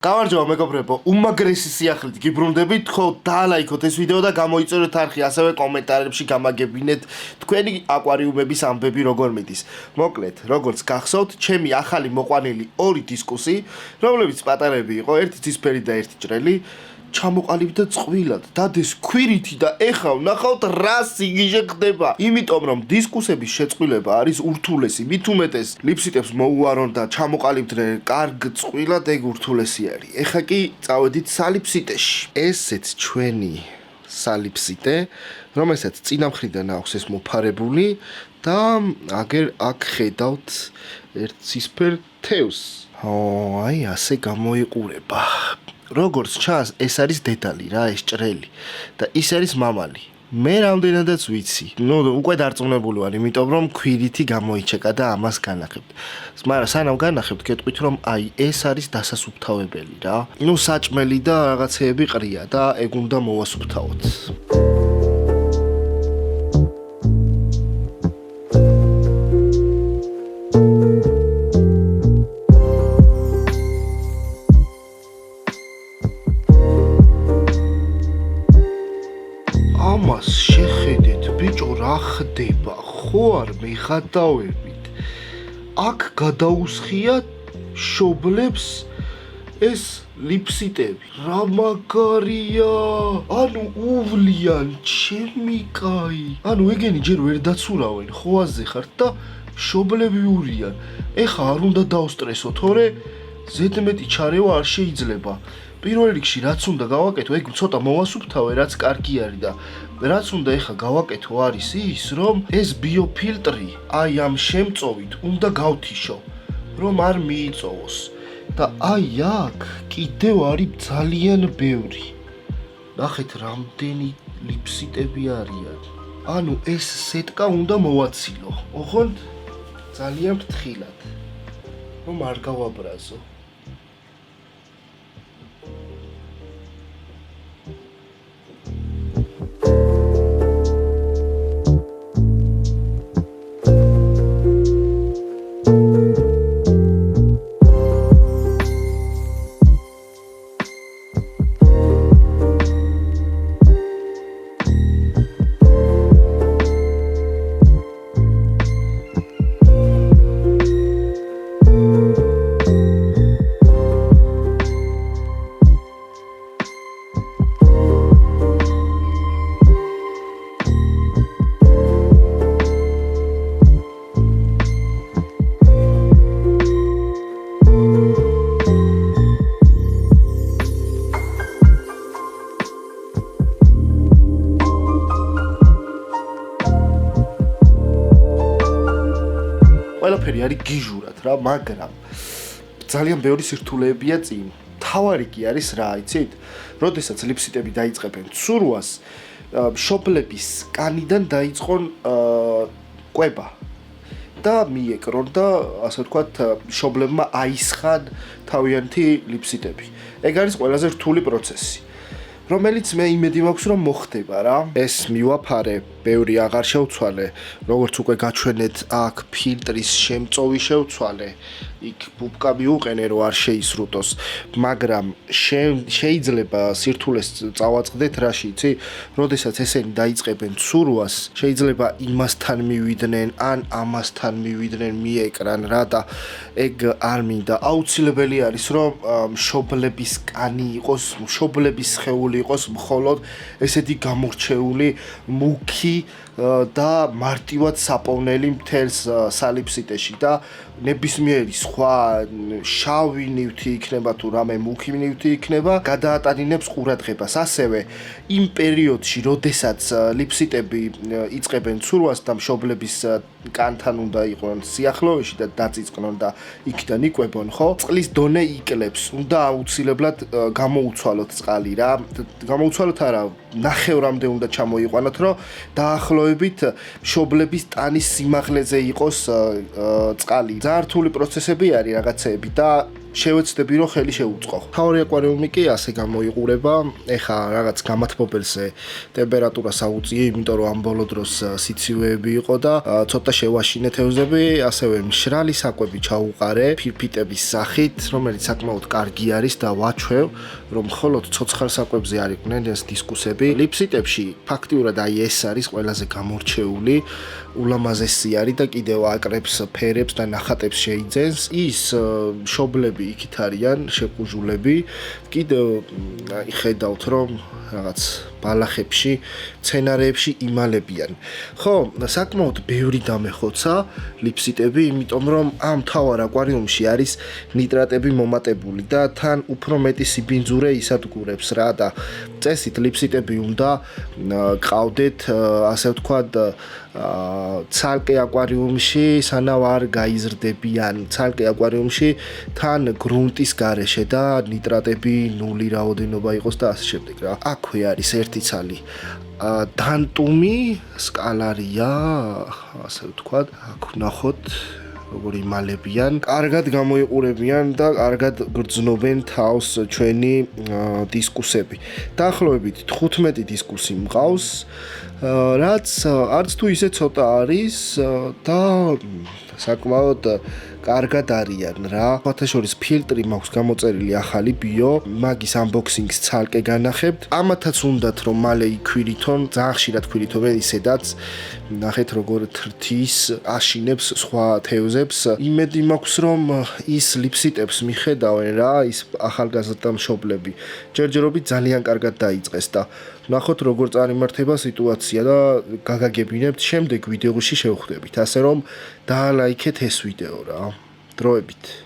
გამარჯობა მეგობრებო, უმაგრესი სიახლით გიბრუნდებით, ხო დაალაიქოთ ეს ვიდეო და გამოიწეროთ არხი, ასევე კომენტარებში გამაგებინეთ თქვენი აკვარიუმების ამბები როგორ მიდის. მოკლედ, როგორც გახსოვთ, ჩემი ახალი მოყვანილი ორი დისკუსი, რომლებიც პატარები იყო, ერთი ცისფერი და ერთი ჭრელი, ჩამოყალიბდა წყვილად, დადეს ქვირითი და ეხლა ვნახავთ რა სიგიჟე ხდება. იმიტომ რომ დისკუსების შეწყვილება არის ურთულესი, მით უმეტეს ლიფსიტებს მოუარონ და ჩამოყალიბდნენ კარგ წყვილად, ეგ ურთულესი არის. ეხლა კი წავედით სალიფსიტეში. ესეც ჩვენი სალიფსიტე, რომელსაც წინა მხრიდან აქვს ეს მოფარებული და აგერ აქ ხედავთ ერთ ცისფერ თევზს. აი ასე გამოიყურება. როგორც ჩანს, ეს არის დედალი რა, ეს ჭრელი და ის არის მამალი. მე რამდენადაც ვიცი. უკვე დარწმუნებული ვარ, იმიტომ რომ ქვირითი გამოიჩეკა და ამას განახებთ. მაგრამ სანამ განახებთ, გეტყვით რომ აი ეს არის დასასუფთავებელი რა. საჭმელი და რაღაცეები ყრია და ეგ უნდა მოვასუფთავოთ. ამას შეხედეთ, ბიჭო, რა ხდება? ხო არ მიხატავებით? აქ გადაუსხია შობლებს ეს ლიფსიტები. რა მაგარია! ანუ უვლიან, ჩემი კაი. ანუ ეგენი ჯერ ვერ დაცურავენ, ხოაზე ხართ და შობლები ურიან. ეხა არ უნდა დავსტრესო, თორე ზედმეტი ჩარევა არ შეიძლება. პირველ რიგში რაც უნდა გავაკეთო, ეგ ცოტა მოვასუფთავე, რაც კარგი არის და რაც უნდა ეხა გავაკეთო არის ის, რომ ეს ბიოფილტრი აი ამ შემწოვით უნდა გავთიშო, რომ არ მიიწოვოს. და აი აქ კიდევ არის ძალიან ბევრი. ნახეთ რამდენი ლიფსიტები არიან. ანუ ეს სეტკა უნდა მოვაცილო. ოღონდ ძალიან ფრთხილად, რომ არ გავაბრაზო. ყველაფერი არის გიჟურად რა, მაგრამ ძალიან ბევრი სირთულეებია წინ. თავარი კი არის რა, იცით? როდესაც ლიფსიტები დაიწყებენ ცურვას, შობლების კანიდან დაიწყონ კვება და მიეკრონ და ასე ვთქვათ, შობლებმა აისხან თავიანთი ლიფსიტები. ეგ არის ყველაზე რთული პროცესი, რომელიც მე იმედი მაქვს რომ მოხდება რა. ეს მივაფარე, ბევრი აღარ შევცვალე, როგორც უკვე გაჩვენეთ, აქ ფილტრის შემწოვი შევცვალე, იქ ბუბკა მივუყენე რომ არ შეისრუტოს, მაგრამ შეიძლება სირთულეს წავაწყდეთ რაში, იცი? როდესაც ესენი დაიწყებენ ცურვას, შეიძლება იმასთან მივიდნენ, ან ამასთან მივიდნენ, მიეკრან რა და ეგ არ მინდა. აუცილებელი არის რომ მშობლების კანი იყოს, მშობლების სხეული იყოს მხოლოდ ესეთი გამორჩეული, მუქი და მარტივად საპოვნელი მთელს სალიფსიტეში და ნებისმიერი სხვა შავი ნივთი იქნება თუ რამე მუქი ნივთი იქნება, გადაატანინებს ყურადღებას. ასევე იმ პერიოდში, როდესაც ლიფსიტები იწყებენ ცურვას და მშობლების კანთან უნდა იყვნენ სიახლოვეში და დაწიწყნონ და იქიდან იკვებონ, ხო? წყლის დონე იკლებს, უნდა აუცილებლად გამოუცვალოთ წყალი რა. გამოუცვალოთ არა, ნახევრამდე უნდა ჩამოიყვანოთ, რომ დაახლოებით მშობლების ტანის სიმაღლეზე იყოს წყალი. ძალიან რთული პროცესები არის რაღაცეები და შევეცდები რომ ხელი შეუწყო. თავი აკვარიუმი კი ასე გამოიყურება, ეხა რაღაც გამათბობელზე ტემპერატურა საუწიე, იმიტომ რომ ამ ბოლო დროს სიცივეები იყო და ცოტა შევაშინე თევზები, ასევე მშრალი საკვები ჩაუყარე ფირფიტების სახით, რომელიც საკმაოდ კარგი არის და ვაჩვევ, რომ მხოლოდ ცოცხალ საკვებზე არ იყვნენ ეს დისკუსები. ლიფსიტებში ფაქტიურად აი ეს არის ყველაზე გამორჩეული, ულამაზესი არის და კიდევ აკრებს ფერებს და ნახატებს შეიძენს. ის მშობლები იქით არიან, შეყუჟულები. კიდევ ხედავთ, რომ რაღაც ბალახებში, მცენარეებში იმალებიან. ხო, საკმაოდ ბევრი დამეხოცა ლიფსიტები, იმიტომ რომ ამ თავარ აკვარიუმში არის ნიტრატები მომატებული და თან უფრო მეტი სიბინძურე ისადგურებს რა და წესით ლიფსიტები უნდა ყავდეთ, ასე ვთქვათ, ცალკე აკვარიუმში, სანამ არ გაიზრდებიან ცალკე აკვარიუმში თან გრუნტის გარეშე და ნიტრატები ნული რაოდენობა იყოს და ასე შემდეგ რა. აქვე არის ერთი ცალი დანტუმი, სკალარია, ასე ვთქვათ, აქ ვნახოთ როგორ იმალებიან, კარგად გამოიყურებიან და კარგად გრძნობენ თავს ჩვენი დისკუსები. დაახლოებით 15 დისკუსი მყავს, რაც არც თუ ისე ცოტა არის და საკმაოდ კარგად არიან რა. ფოთაშორის ფილტრი მაქვს გამოწერილი ახალი ბიო, მაგის unboxing-ს ცალკე განახებთ. ამათაც უნდათ რომ მალე იქვირითონ, ძალიან ხშირად ქვირითობენ ისედაც. ნახეთ როგორ თრთის, აშინებს სხვა თევზებს. იმედი მაქვს რომ ის ლიფსიტებს მიხედავენ რა, ის ახალგაზრდა მშობლები. ჯერჯერობით ძალიან კარგად დაიწყეს და ნახოთ როგორ წარიმართება სიტუაცია და გაგაგებინებთ შემდეგ ვიდეოში შევხვდებით. ასე რომ დაალაიქეთ ეს ვიდეო რა. დროებით.